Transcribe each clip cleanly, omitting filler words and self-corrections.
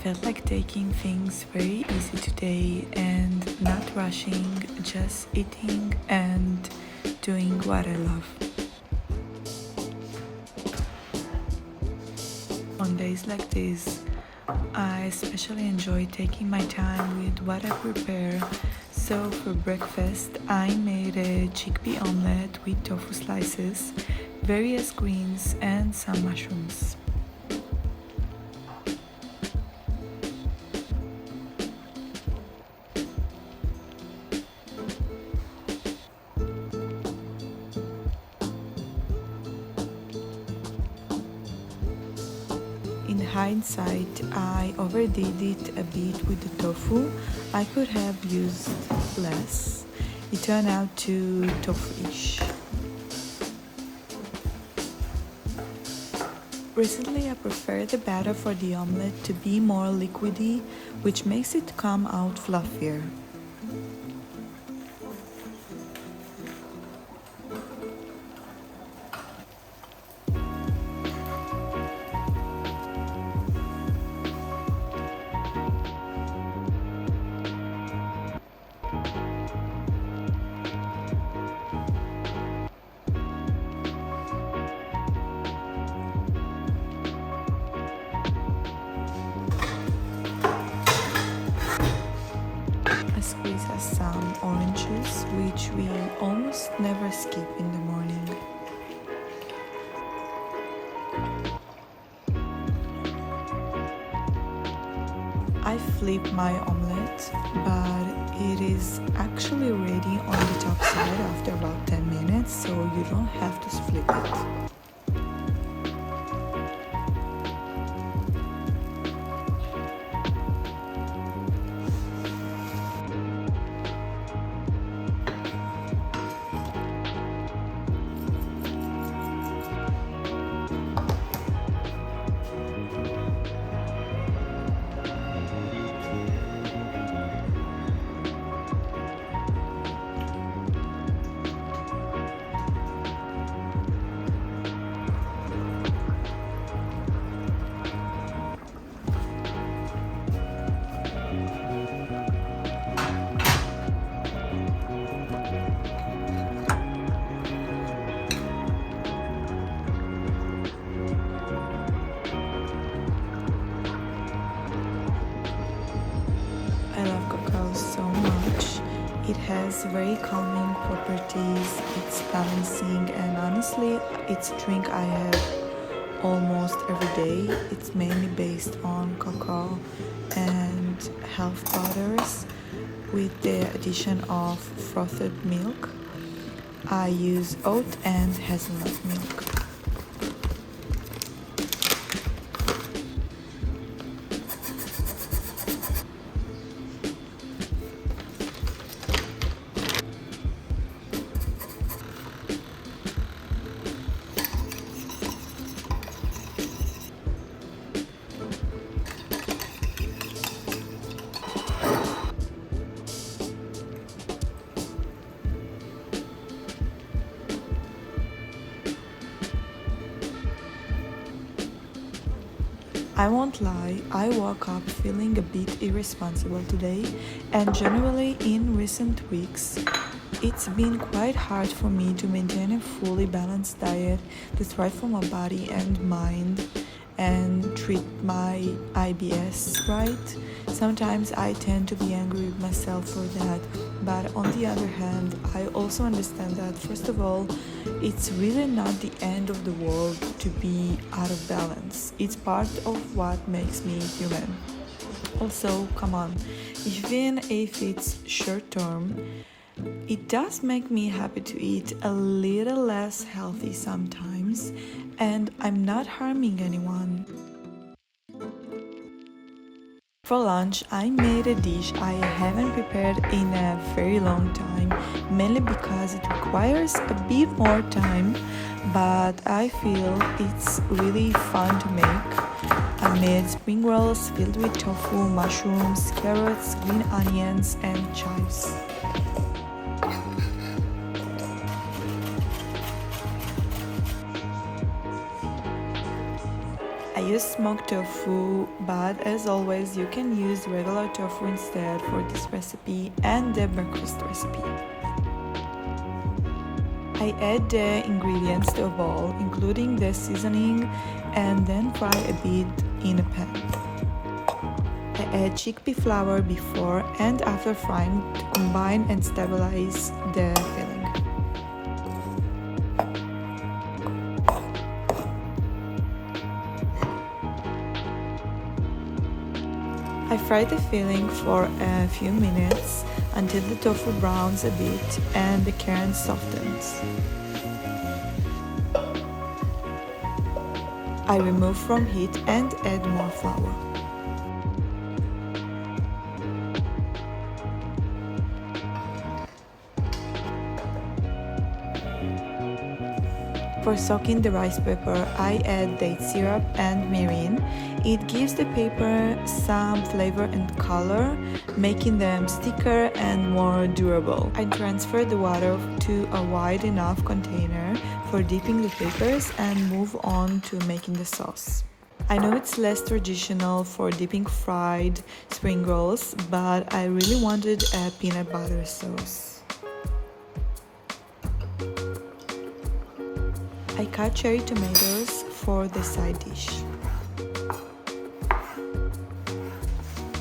felt like taking things very easy today and not rushing, just eating and doing what I love. On days like this, I especially enjoy taking my time with what I prepare. So for breakfast, I made a chickpea omelette with tofu slices, various greens, and some mushrooms. In hindsight, I overdid it a bit with the tofu. I could have used less. It turned out too tofu-ish. Recently, I prefer the batter for the omelette to be more liquidy, which makes it come out fluffier. Squeeze us some orange juice, which we almost never skip in the morning. I flipped my omelette, but it is actually ready on the top side after about 10 minutes, so you don't have to flip it. I love cacao so much. It has very calming properties, it's balancing, and honestly, it's a drink I have almost every day. It's mainly based on cacao and health powders with the addition of frothed milk. I use oat and hazelnut milk. I won't lie, I woke up feeling a bit irresponsible today, and generally in recent weeks, it's been quite hard for me to maintain a fully balanced diet that's right for my body and mind and treat my IBS right. Sometimes I tend to be angry with myself for that, but on the other hand, I also understand that first of all, it's really not the end of the world to be out of balance. It's part of what makes me human. Also, come on, even if it's short term, it does make me happy to eat a little less healthy sometimes, and I'm not harming anyone. For lunch, I made a dish I haven't prepared in a very long time, mainly because it requires a bit more time, but I feel it's really fun to make. I made spring rolls filled with tofu, mushrooms, carrots, green onions, and chives. use smoked tofu, but as always you can use regular tofu instead for this recipe and the breakfast recipe. I add the ingredients to a bowl, including the seasoning, and then fry a bit in a pan. I add chickpea flour before and after frying to combine and stabilize the filling. I fry the filling for a few minutes until the tofu browns a bit and the kernel softens. I remove from heat and add more flour. For soaking the rice paper, I add date syrup and mirin. It gives the paper some flavor and color, making them thicker and more durable. I transfer the water to a wide enough container for dipping the papers and move on to making the sauce. I know it's less traditional for dipping fried spring rolls, but I really wanted a peanut butter sauce. I cut cherry tomatoes for the side dish.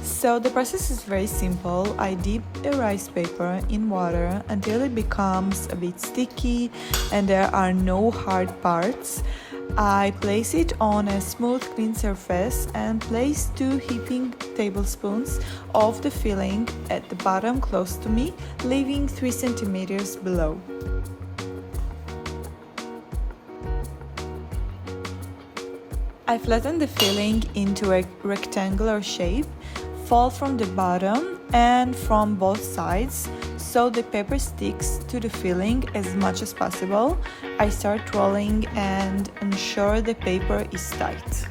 So the process is very simple. I dip the rice paper in water until it becomes a bit sticky and there are no hard parts. I place it on a smooth clean surface and place 2 heaping tablespoons of the filling at the bottom close to me, leaving 3 centimeters below. I flatten the filling into a rectangular shape, fold from the bottom and from both sides so the paper sticks to the filling as much as possible. I start rolling and ensure the paper is tight.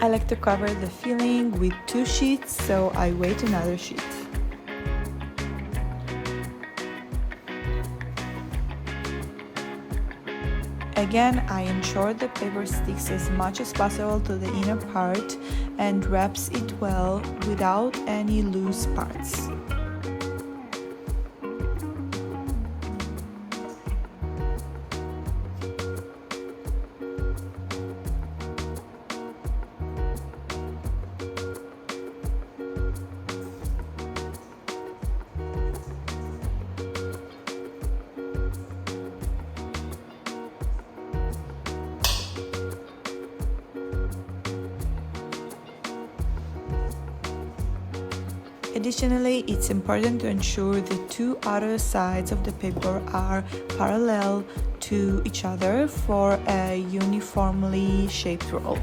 I like to cover the filling with 2 sheets, so I wait another sheet. Again, I ensure the paper sticks as much as possible to the inner part and wraps it well without any loose parts. Additionally, it's important to ensure the 2 other sides of the paper are parallel to each other for a uniformly shaped roll.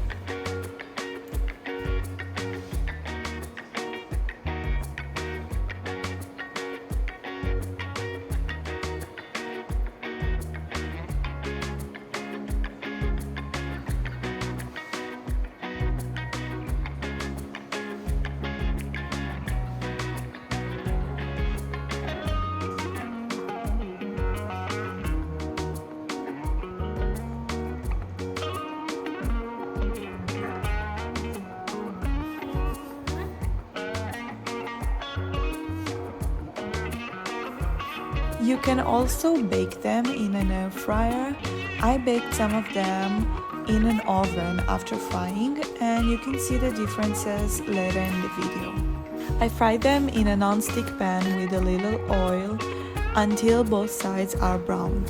You can also bake them in an air fryer. I baked some of them in an oven after frying, and you can see the differences later in the video. I fried them in a non-stick pan with a little oil until both sides are browned.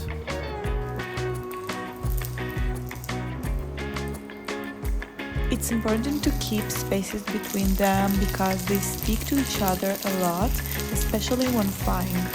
It's important to keep spaces between them because they stick to each other a lot, especially when frying.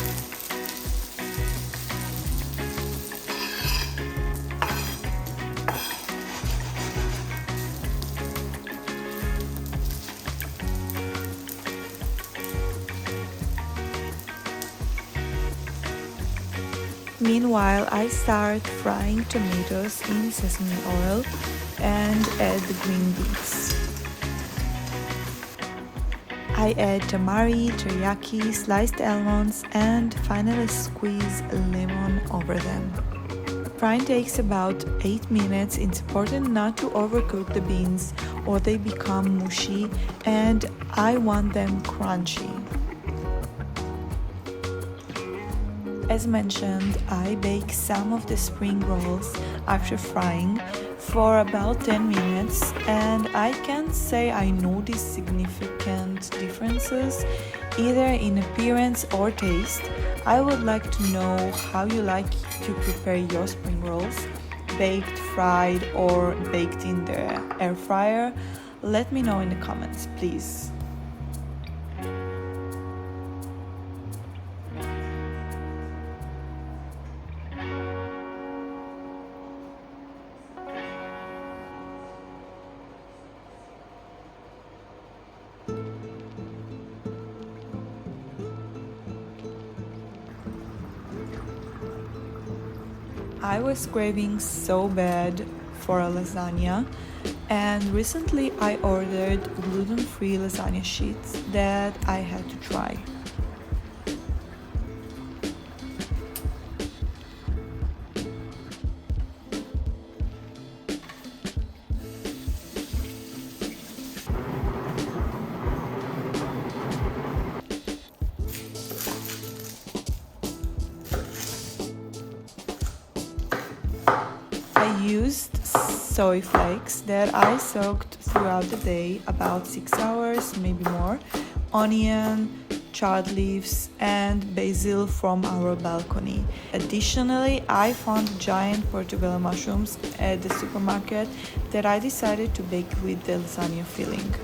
Meanwhile, I start frying tomatoes in sesame oil and add the green beans. I add tamari, teriyaki, sliced almonds, and finally squeeze lemon over them. Frying takes about 8 minutes. It's important not to overcook the beans or they become mushy, and I want them crunchy. As mentioned, I bake some of the spring rolls after frying for about 10 minutes, and I can't say I notice significant differences either in appearance or taste. I would like to know how you like to prepare your spring rolls, baked, fried, or baked in the air fryer. Let me know in the comments, please. I was craving so bad for a lasagna, and recently I ordered gluten-free lasagna sheets that I had to try. I used soy flakes that I soaked throughout the day, about 6 hours, maybe more, onion, chard leaves, and basil from our balcony. Additionally, I found giant portobello mushrooms at the supermarket that I decided to bake with the lasagna filling.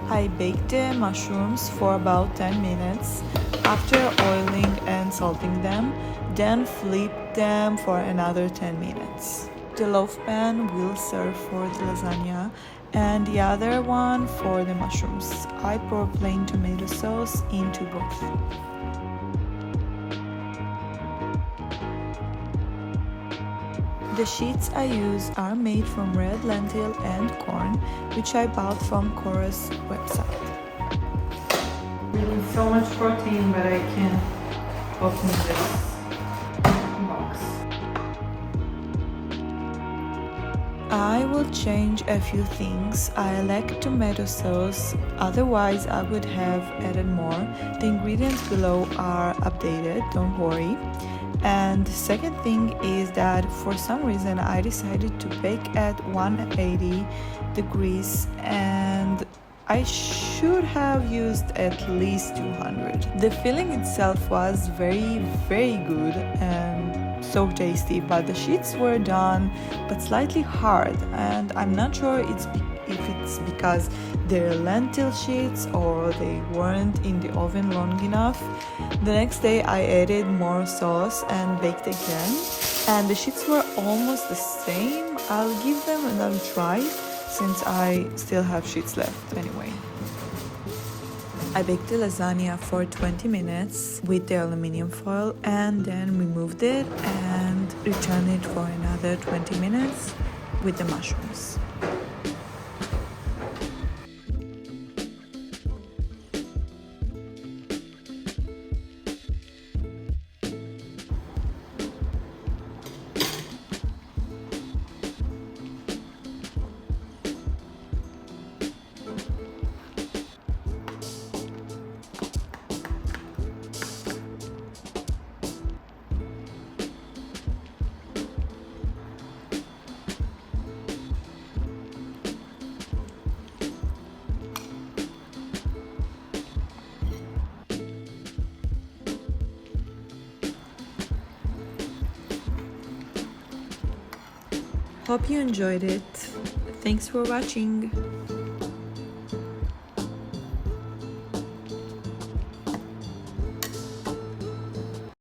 I baked the mushrooms for about 10 minutes after oiling and salting them, then flipped them for another 10 minutes. The loaf pan will serve for the lasagna and the other one for the mushrooms. I pour plain tomato sauce into both. The sheets I use are made from red lentil and corn, which I bought from Cora's website. So much protein, but I can't open this box. I will change a few things. I like tomato sauce, otherwise I would have added more. The ingredients below are updated, don't worry. And the second thing is that for some reason I decided to bake at 180 degrees and I should have used at least 200. The filling itself was very good and so tasty, but the sheets were done but slightly hard, and I'm not sure if it's because they're lentil sheets or they weren't in the oven long enough. The next day I added more sauce and baked again, and the sheets were almost the same. I'll give them another try since I still have sheets left anyway. I baked the lasagna for 20 minutes with the aluminum foil and then removed it and returned it for another 20 minutes with the mushrooms. Hope you enjoyed it. Thanks for watching.